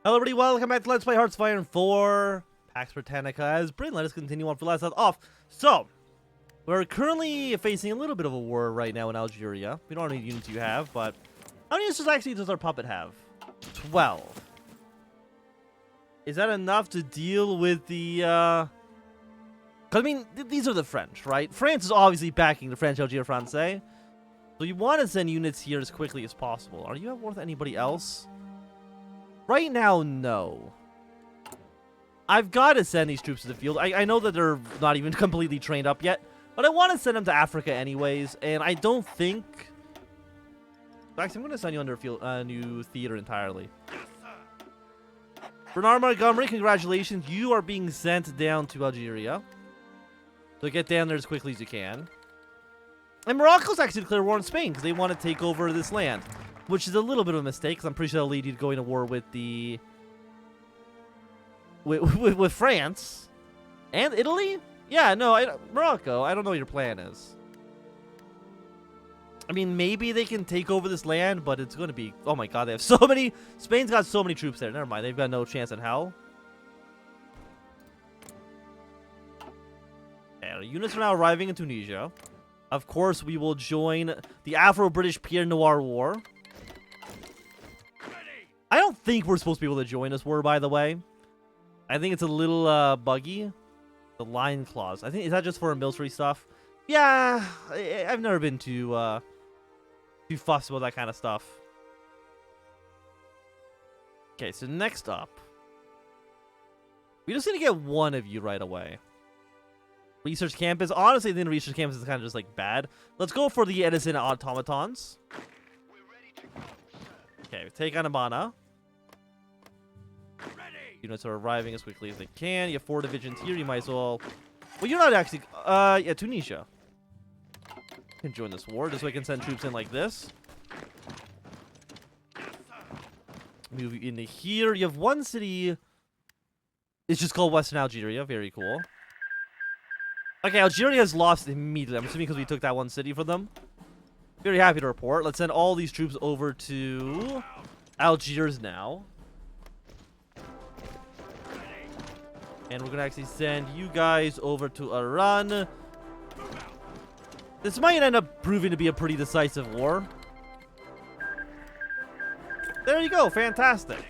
Hello everybody, welcome back to Let's Play Hearts of Iron 4 Pax Britannica. As Britain, let us continue on for last off. So, we're currently facing a little bit of a war right now in Algeria. We don't know how many units you have, but how many units actually does our puppet have? 12. Is that enough to deal with the, 'cause, I mean, these are the French, right? France is obviously backing the French Algeria Francais. So you want to send units here as quickly as possible. Are you at war with anybody else? Right now, no. I've got to send these troops to the field. I know that they're not even completely trained up yet, but I want to send them to Africa anyways, and I don't think... Actually, I'm going to send you under a new theater entirely. Bernard Montgomery, congratulations. You are being sent down to Algeria. So get down there as quickly as you can. And Morocco's actually declared war on Spain because they want to take over this land. Which is a little bit of a mistake, because I'm pretty sure that'll lead you to going to war with the... With France. And Italy? Yeah, no, Morocco. I don't know what your plan is. I mean, maybe they can take over this land, but it's going to be... Oh my god, they have so many... Spain's got so many troops there. Never mind, they've got no chance in hell. Okay, our units are now arriving in Tunisia. Of course, we will join the Afro-British Pierre Noir War. I don't think we're supposed to be able to join this war, by the way. I think it's a little buggy. The line clause. I think, is that just for military stuff? Yeah, I've never been too fussed about that kind of stuff. Okay, so next up, we just need to get one of you right away. Research campus. Honestly, I think the research campus is kind of just like bad. Let's go for the Edison automatons. Okay, take on Amana. Units are arriving as quickly as they can. You have 4 divisions here. You might as well... Well, you're not actually... yeah, Tunisia. You can join this war, just so I can send troops in like this. Move into here. You have one city... It's just called Western Algeria. Very cool. Okay, Algeria has lost immediately. I'm assuming because we took that one city for them. Very happy to report. Let's send all these troops over to Algiers now. And we're going to actually send you guys over to Iran. This might end up proving to be a pretty decisive war. There you go. Fantastic.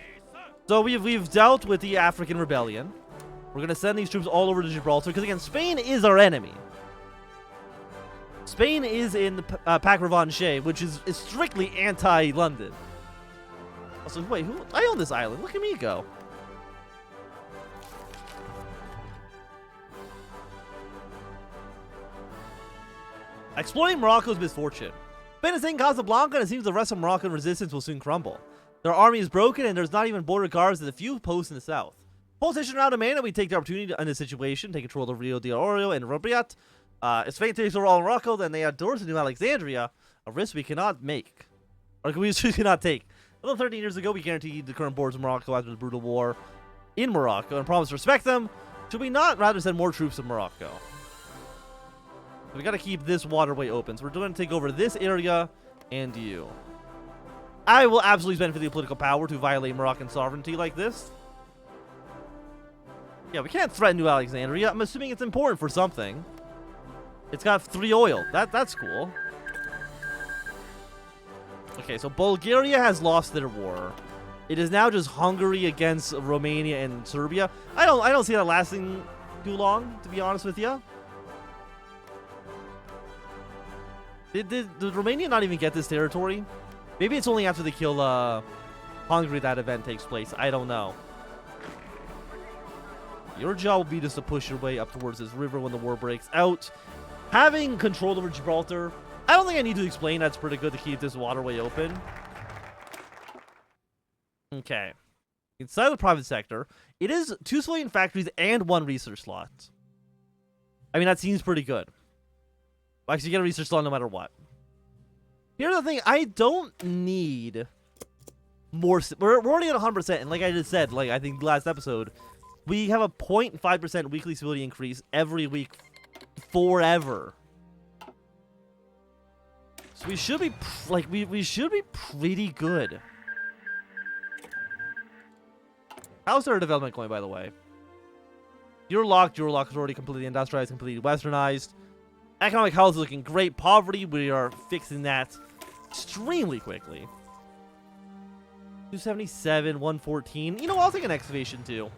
So we've dealt with the African rebellion. We're going to send these troops all over to Gibraltar. Because again, Spain is our enemy. Spain is in the Pax Britannica, which is strictly anti-London. Also, wait, I own this island. Look at me go. Exploiting Morocco's misfortune. Spain is in Casablanca, and it seems the rest of Moroccan resistance will soon crumble. Their army is broken, and there's not even border guards at a few posts in the south. Politicians now demand that we take the opportunity in this situation, take control of Rio de Oro and Rabat. If Spain takes over all Morocco, then they outdoors to New Alexandria, a risk we cannot make. Or we cannot take. Although 13 years ago, we guaranteed the current borders of Morocco after the brutal war in Morocco and promised to respect them. Should we not rather send more troops to Morocco? We gotta keep this waterway open. So we're going to take over this area and you. I will absolutely spend for the political power to violate Moroccan sovereignty like this. Yeah, we can't threaten New Alexandria. I'm assuming it's important for something. It's got 3 oil. That's cool. Okay, so Bulgaria has lost their war. It is now just Hungary against Romania and Serbia. I don't see that lasting too long, to be honest with you. Did Romania not even get this territory? Maybe it's only after they kill Hungary that event takes place. I don't know. Your job will be just to push your way up towards this river when the war breaks out. Having control over Gibraltar, I don't think I need to explain that's pretty good to keep this waterway open. Okay. Inside the private sector, it is 2 civilian factories and 1 research slot. I mean, that seems pretty good. Actually, you get a research slot no matter what. Here's the thing. I don't need more... We're already at 100%. And like I just said, like I think last episode, we have a 0.5% weekly civility increase every week forever. So we should be... we should be pretty good. How's their development going, by the way? Eurolock is already completely industrialized, completely westernized. Economic health is looking great. Poverty, we are fixing that extremely quickly. 277, 114. You know, I'll take an excavation too.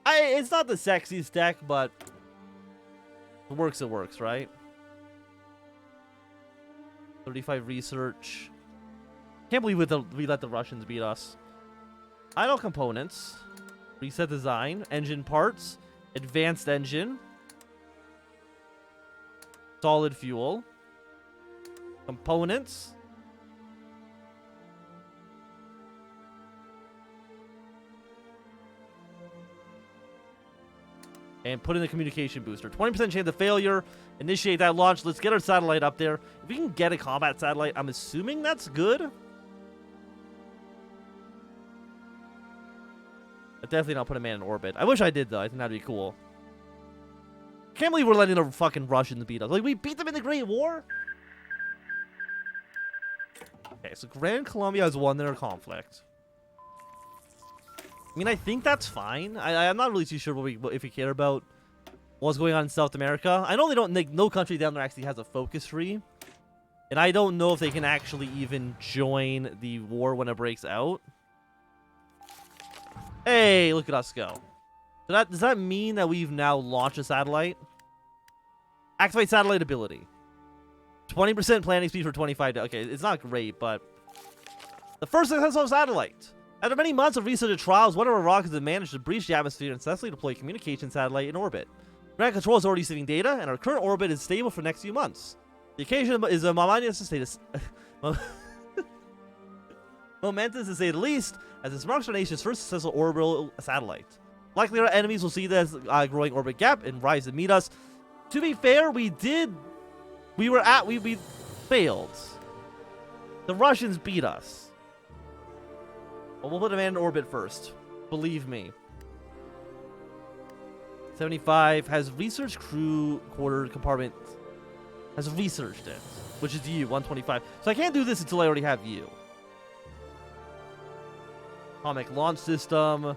It's not the sexiest deck, but it works, right? 35 research. Can't believe we let the Russians beat us. Idle components. Reset design. Engine parts. Advanced engine. Solid fuel. Components. And put in the communication booster. 20% chance of failure. Initiate that launch. Let's get our satellite up there. If we can get a combat satellite, I'm assuming that's good. But definitely not put a man in orbit. I wish I did, though. I think that'd be cool. Can't believe we're letting the fucking Russians beat us. Like, we beat them in the Great War? Okay, so Grand Columbia has won their conflict. I mean, I think that's fine. I'm not really too sure if we care about what's going on in South America. I know they don't. No country down there actually has a focus tree, and I don't know if they can actually even join the war when it breaks out. Hey, look at us go. So does that mean that we've now launched a satellite? Activate satellite ability. 20% planning speed for 25 days. Okay, it's not great, but the first successful satellite. After many months of research and trials, one of our rockets has managed to breach the atmosphere and successfully deploy a communication satellite in orbit. Ground control is already receiving data, and our current orbit is stable for the next few months. The occasion is a momentous to say this. Momentous to say the least, as this marks our nation's first successful orbital satellite. Likely our enemies will see this growing orbit gap and rise to meet us. To be fair, we failed. The Russians beat us. Well, we'll put a man in orbit first. Believe me. 75 has research crew quarter compartment. Has researched it, which is you, 125. So I can't do this until I already have you. Atomic launch system.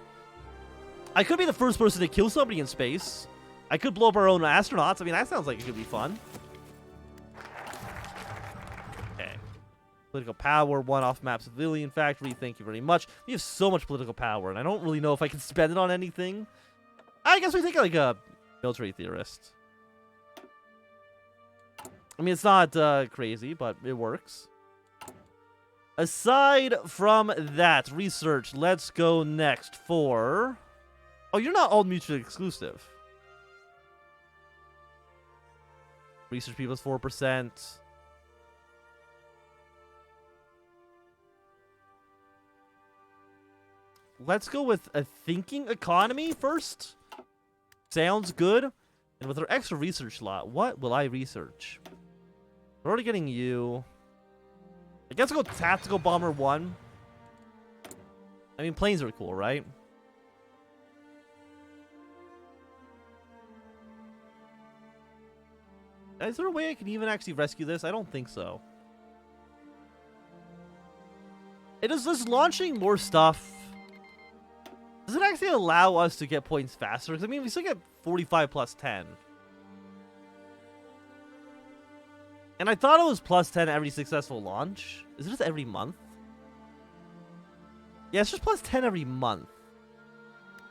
I could be the first person to kill somebody in space. I could blow up our own astronauts. I mean, that sounds like it could be fun. Okay. Political power, one-off map civilian factory. Thank you very much. We have so much political power, and I don't really know if I can spend it on anything. I guess we think like a military theorist. I mean, it's not crazy, but it works. Aside from that, research. Let's go next for... Oh, you're not all mutually exclusive. Research people is 4%. Let's go with a thinking economy first. Sounds good. And with our extra research slot, what will I research? We're already getting you. I guess I'll go Tactical Bomber 1. I mean, planes are cool, right? Is there a way I can even actually rescue this? I don't think so. It is just launching more stuff. Does it actually allow us to get points faster? Because, I mean, we still get 45 plus 10. And I thought it was plus 10 every successful launch. Is it just every month? Yeah, it's just plus 10 every month.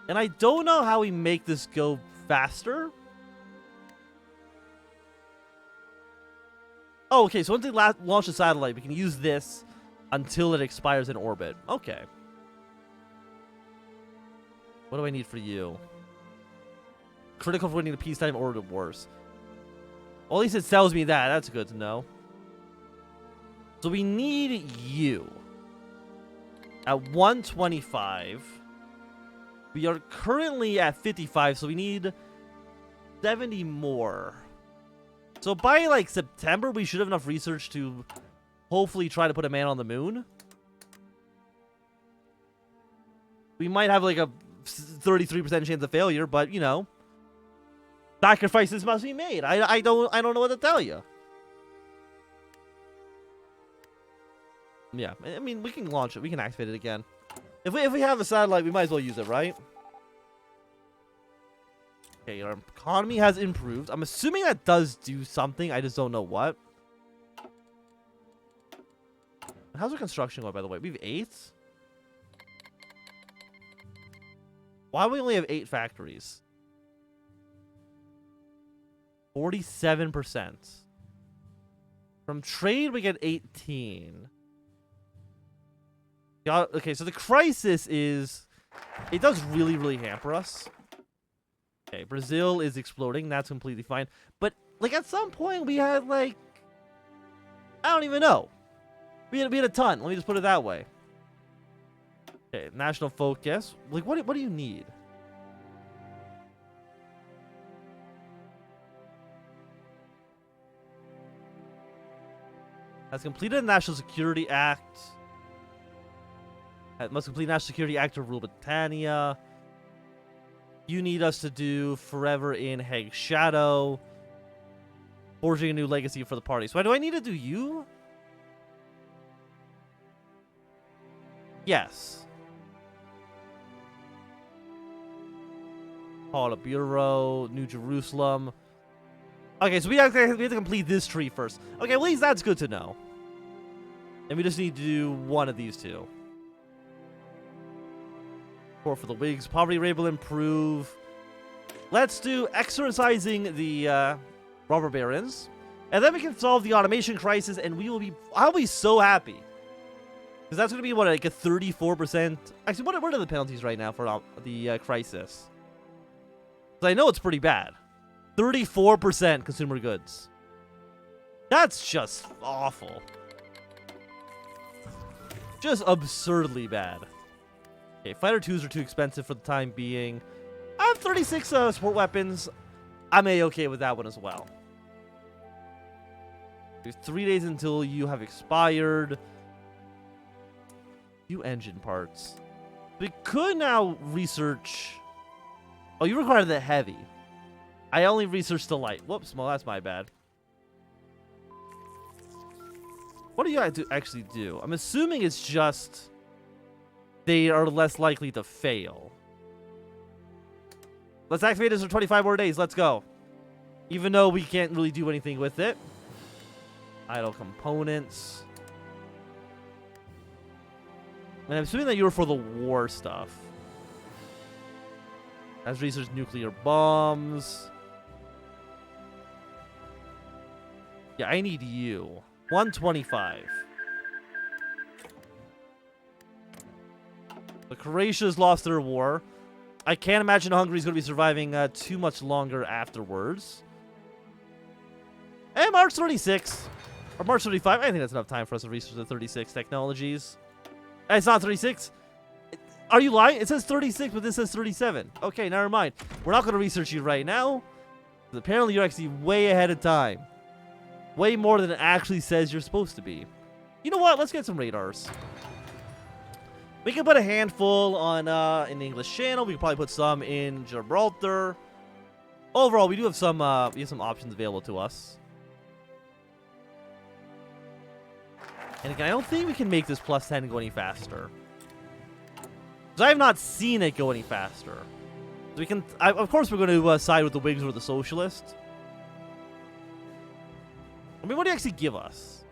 And I don't know how we make this go faster. Oh, okay, so once they launch a satellite, we can use this until it expires in orbit. Okay. What do I need for you? Critical for winning the peacetime order of wars. Well, at least it tells me that. That's good to know. So we need you. At 125. We are currently at 55, so we need 70 more. So by, like, September, we should have enough research to hopefully try to put a man on the moon. We might have, like, a 33% chance of failure, but, you know. Sacrifices must be made. I don't know what to tell you. Yeah, I mean, we can launch it. We can activate it again. If we have a satellite, we might as well use it, right? Okay, our economy has improved. I'm assuming that does do something. I just don't know what. How's our construction going, by the way? We have 8? Why do we only have 8 factories? 47%. From trade, we get 18. Okay, so the crisis is... It does really, really hamper us. Okay, Brazil is exploding. That's completely fine. But, like, at some point, we had, like... I don't even know. We had a ton. Let me just put it that way. Okay, national focus. Like, what do you need? Has completed the National Security Act. Must complete National Security Act of Rule Britannia. You need us to do Forever in Hague's Shadow. Forging a new legacy for the party. So do I need to do you? Yes. Politburo, New Jerusalem. Okay, so we have to complete this tree first. Okay, well, at least that's good to know. And we just need to do one of these two. For the Whigs. Poverty rate will improve. Let's do exercising the robber barons. And then we can solve the automation crisis, and we will be... I'll be so happy. Because that's going to be, what, like a 34%... Actually, what are the penalties right now for the crisis? Because I know it's pretty bad. 34% consumer goods. That's just awful. Just absurdly bad. Okay, fighter 2s are too expensive for the time being. I have 36 support weapons. I'm A-okay with that one as well. There's 3 days until you have expired. Few engine parts. We could now research... Oh, you require the heavy. I only researched the light. Whoops, well, that's my bad. What do you actually do? I'm assuming it's just... They are less likely to fail. Let's activate this for 25 more days. Let's go. Even though we can't really do anything with it. Idle components. And I'm assuming that you were for the war stuff. As research nuclear bombs. Yeah, I need you. 125. The Croatia's lost their war. I can't imagine Hungary's going to be surviving too much longer afterwards. And March 36. Or March 35. I think that's enough time for us to research the 36 technologies. It's not 36. Are you lying? It says 36, but this says 37. Okay, never mind. We're not going to research you right now. Apparently, you're actually way ahead of time. Way more than it actually says you're supposed to be. You know what? Let's get some radars. We can put a handful on in the English Channel. We can probably put some in Gibraltar. Overall, we do have some options available to us. And again, I don't think we can make this +10 go any faster. Because I have not seen it go any faster. So we can, of course, we're going to side with the Whigs or the Socialists. I mean, what do you actually give us?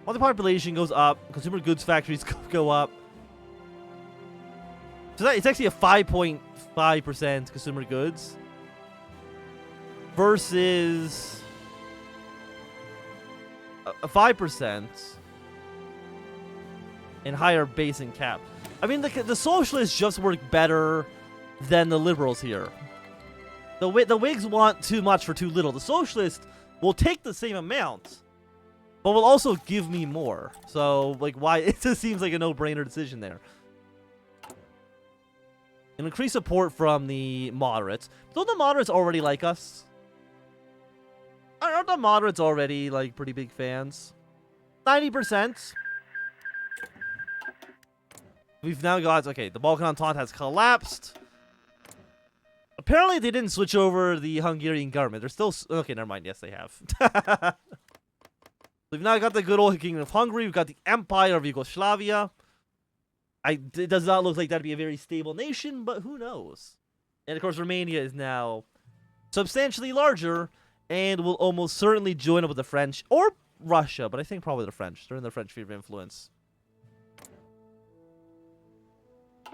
While the population goes up, consumer goods factories go up. So it's actually a 5.5% consumer goods versus a 5% in higher base and cap. I mean, the socialists just work better than the liberals here. The Whigs want too much for too little. The socialists will take the same amount, but will also give me more. So, like, why? It just seems like a no-brainer decision there. And increase support from the moderates. Don't the moderates already like us? Aren't the moderates already, like, pretty big fans? 90%. We've now got... Okay, the Balkan Entente has collapsed. Apparently, they didn't switch over the Hungarian government. They're still... Okay, never mind. Yes, they have. We've now got the good old Kingdom of Hungary. We've got the Empire of Yugoslavia. It does not look like that'd be a very stable nation, but who knows? And of course, Romania is now substantially larger and will almost certainly join up with the French or Russia, but I think probably the French. They're in the French sphere of influence.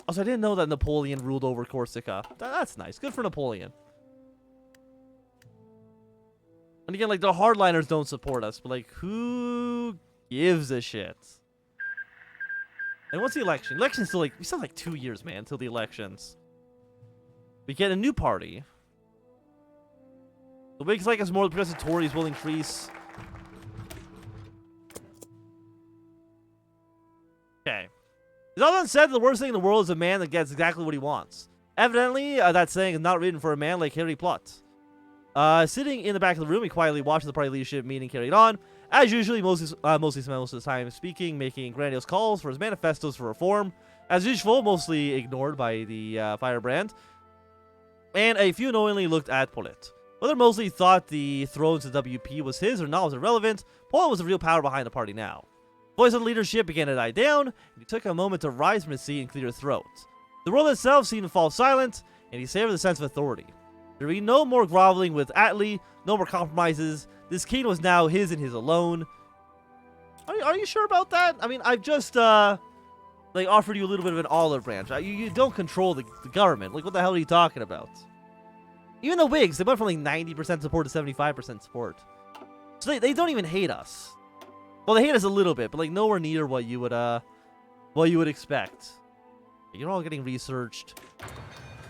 Also, I didn't know that Napoleon ruled over Corsica. That's nice. Good for Napoleon. And again, like, the hardliners don't support us, but, like, who gives a shit? And what's the election? Election's still, like, we still have, like, 2 years, man, until the elections. We get a new party. The Whigs like us more, the progressive Tories will increase. Okay. It's often said the worst thing in the world is a man that gets exactly what he wants. Evidently, that saying is not written for a man like Harry Plot. Sitting in the back of the room, he quietly watched the party leadership meeting carried on. As usually, mostly spent most of the time speaking, making grandiose calls for his manifestos for reform. As usual, mostly ignored by the firebrand. And a few knowingly looked at Polit. Whether mostly thought the throne to WP was his or not was irrelevant, Polit was the real power behind the party now. Voice of leadership began to die down, and he took a moment to rise from his seat and clear his throat. The world itself seemed to fall silent, and he savored the sense of authority. There would be no more groveling with Attlee, no more compromises. This king was now his and his alone. Are you sure about that? I mean, I've just, like, offered you a little bit of an olive branch. You don't control the government. Like, what the hell are you talking about? Even the Whigs, they went from, like, 90% support to 75% support. So they don't even hate us. Well, they hate us a little bit, but, like, nowhere near what you would expect. You're all getting researched.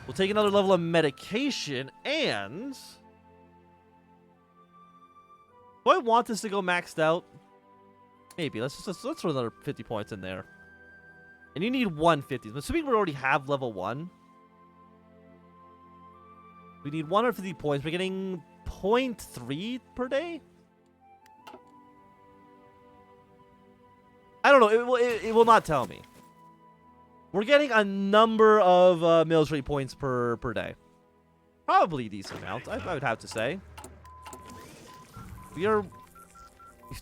We'll take another level of medication, and do I want this to go maxed out? Maybe. Let's throw another 50 points in there. And you need 150. I'm assuming we already have level 1. We need 150 points. We're getting 0.3 per day? I don't know. It will not tell me. We're getting a number of military points per day. Probably a decent amount, I would have to say. We are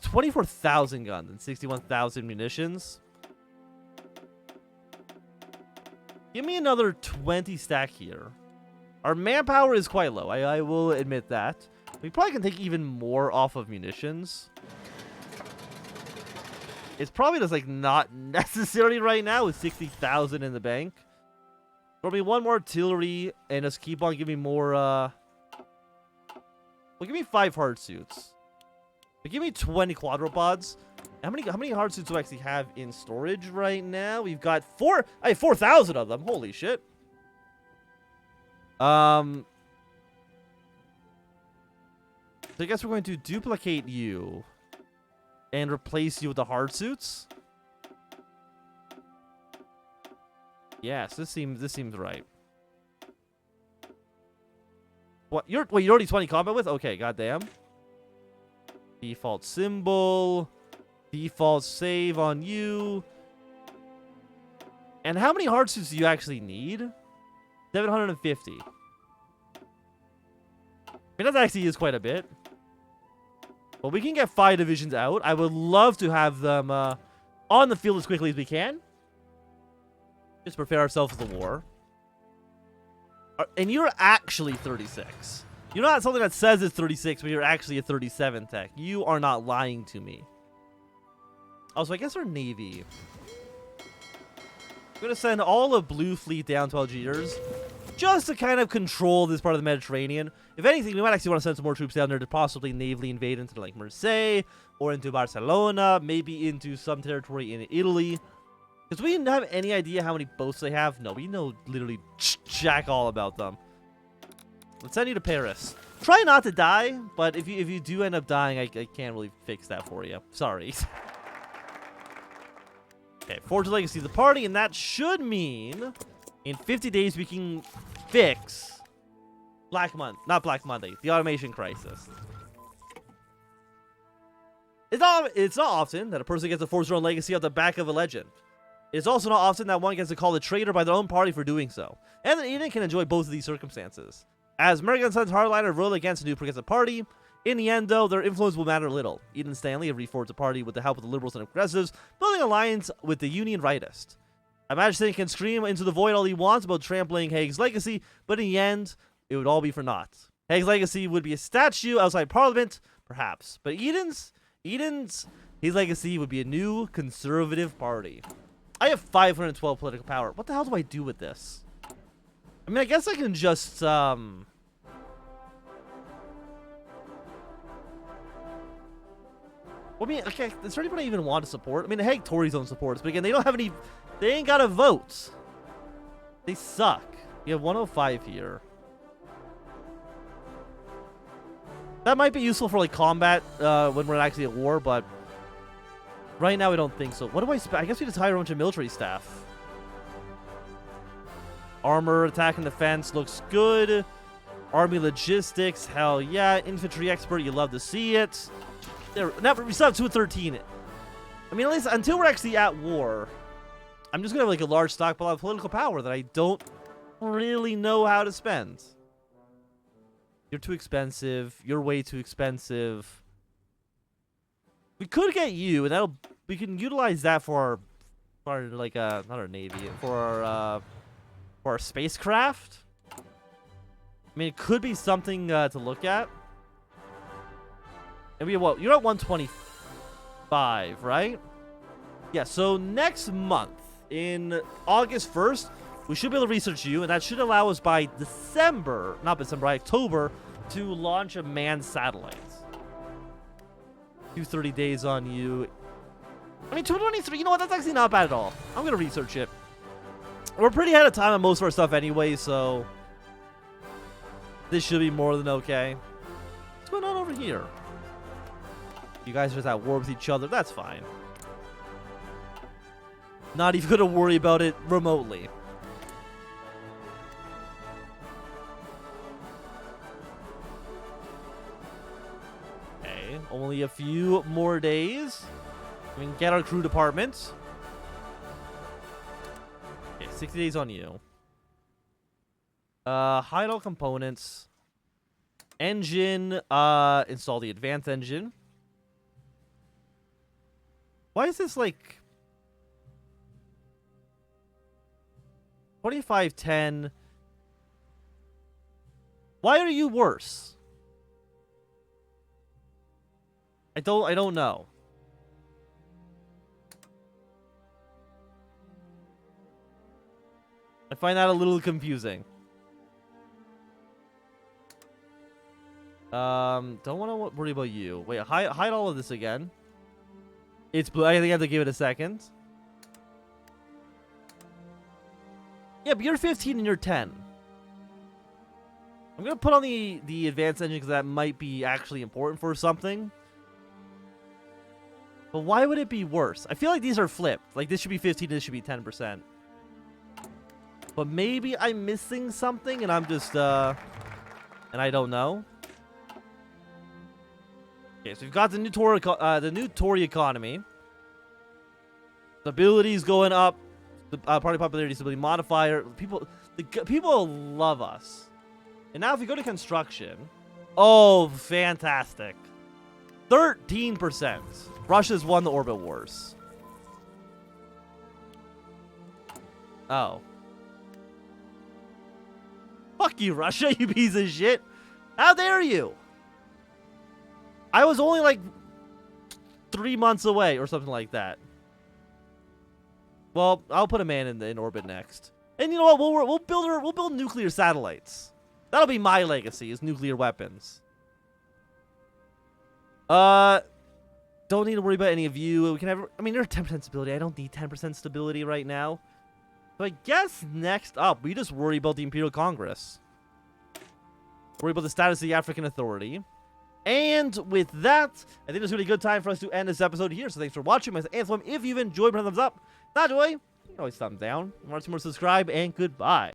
24,000 guns and 61,000 munitions. Give me another 20 stack here. Our manpower is quite low. I will admit that. We probably can take even more off of munitions. It's probably just, like, not necessary right now with 60,000 in the bank. Throw me one more artillery and just keep on giving more, well, give me 5 hard suits. But give me 20 quadrupods. How many hard suits do I actually have in storage right now? We've got 4,000 of them. Holy shit. So I guess we're going to duplicate you and replace you with the hard suits. Yes, this seems right. What you're already 20 combat with? Okay, goddamn. Default symbol. Default save on you. And how many hard suits do you actually need? 750. I mean, that actually is quite a bit. Well, we can get 5 divisions out. I would love to have them on the field as quickly as we can. Just prepare ourselves for the war. And you're actually 36. You're not something that says it's 36, but you're actually a 37 tech. You are not lying to me. Also, I guess our navy. I'm going to send all of Blue Fleet down to Algiers just to kind of control this part of the Mediterranean. If anything, we might actually want to send some more troops down there to possibly navally invade into, like, Marseille or into Barcelona, maybe into some territory in Italy. Because we didn't have any idea how many boats they have. No, we know literally jack all about them. Let's send you to Paris. Try not to die, but if you do end up dying, I can't really fix that for you. Sorry. Okay, Forge Legacy is the party, and that should mean in 50 days we can fix Black Monday, the automation crisis. It's not often that a person gets to forge their own legacy off the back of a legend. It's also not often that one gets to call a traitor by their own party for doing so. And that Eden can enjoy both of these circumstances. As American Sons hardliner ruled against a new progressive party, in the end, though, their influence will matter little. Eden Stanley have reforged the party with the help of the liberals and progressives, building an alliance with the Union Rightist. I imagine he can scream into the void all he wants about trampling Haig's legacy, but in the end, it would all be for naught. Haig's legacy would be a statue outside Parliament, perhaps. But his legacy would be a new conservative party. I have 512 political power. What the hell do I do with this? I mean, I guess I can just, I mean, okay, is there anybody I even want to support? I mean, the Hague Tories don't support us, but again, they don't have any, they ain't got a vote. They suck. You have 105 here. That might be useful for, like, combat, when we're actually at war, but right now I don't think so. What do I spend? I guess we just hire a bunch of military staff. Armor, attack, and defense looks good. Army logistics, hell yeah. Infantry expert, you love to see it. There, now we still have 213. I mean, at least until we're actually at war, I'm just gonna have like a large stockpile of political power that I don't really know how to spend. You're too expensive. You're way too expensive. We could get you, and we can utilize that for our like not our navy, for our spacecraft. I mean, it could be something to look at. And we what? You're at 125, right? Yeah. So next month, in August 1st, we should be able to research you, and that should allow us by October, to launch a manned satellite. 230 days on you. I mean, 223. You know what? That's actually not bad at all. I'm gonna research it. We're pretty ahead of time on most of our stuff anyway, so this should be more than okay. What's going on over here? You guys are just at war with each other. That's fine. Not even gonna worry about it remotely. Okay, only a few more days. We can get our crew department. Okay, 60 days on you. Hide all components. Engine, install the advanced engine. Why is this like 2510? Why are you worse? I don't know. I find that a little confusing. Don't want to worry about you. Wait, hide all of this again. It's blue. I think I have to give it a second. Yeah, but you're 15 and you're 10. I'm gonna put on the advanced engine because that might be actually important for something. But why would it be worse? I feel like these are flipped. Like this should be 15, this should be 10%. But maybe I'm missing something and I'm just and I don't know. Okay, so we've got the new Tory economy. Stability's going up. The party popularity, stability modifier. People love us. And now if we go to construction, oh, fantastic! 13%. Russia's won the orbit wars. Oh. Fuck you, Russia, you piece of shit! How dare you! I was only like 3 months away or something like that. Well, I'll put a man in orbit next. And you know what? We'll build nuclear satellites. That'll be my legacy, is nuclear weapons. Don't need to worry about any of you. We can have, I mean, there's 10% stability. I don't need 10% stability right now. So I guess next up, we just worry about the Imperial Congress. Worry about the status of the African Authority. And with that, I think it's going to be a good time for us to end this episode here. So thanks for watching. My Anthem. If you've enjoyed, put a thumbs up. Not enjoy, you can always thumbs down. Want to see more, subscribe, and goodbye.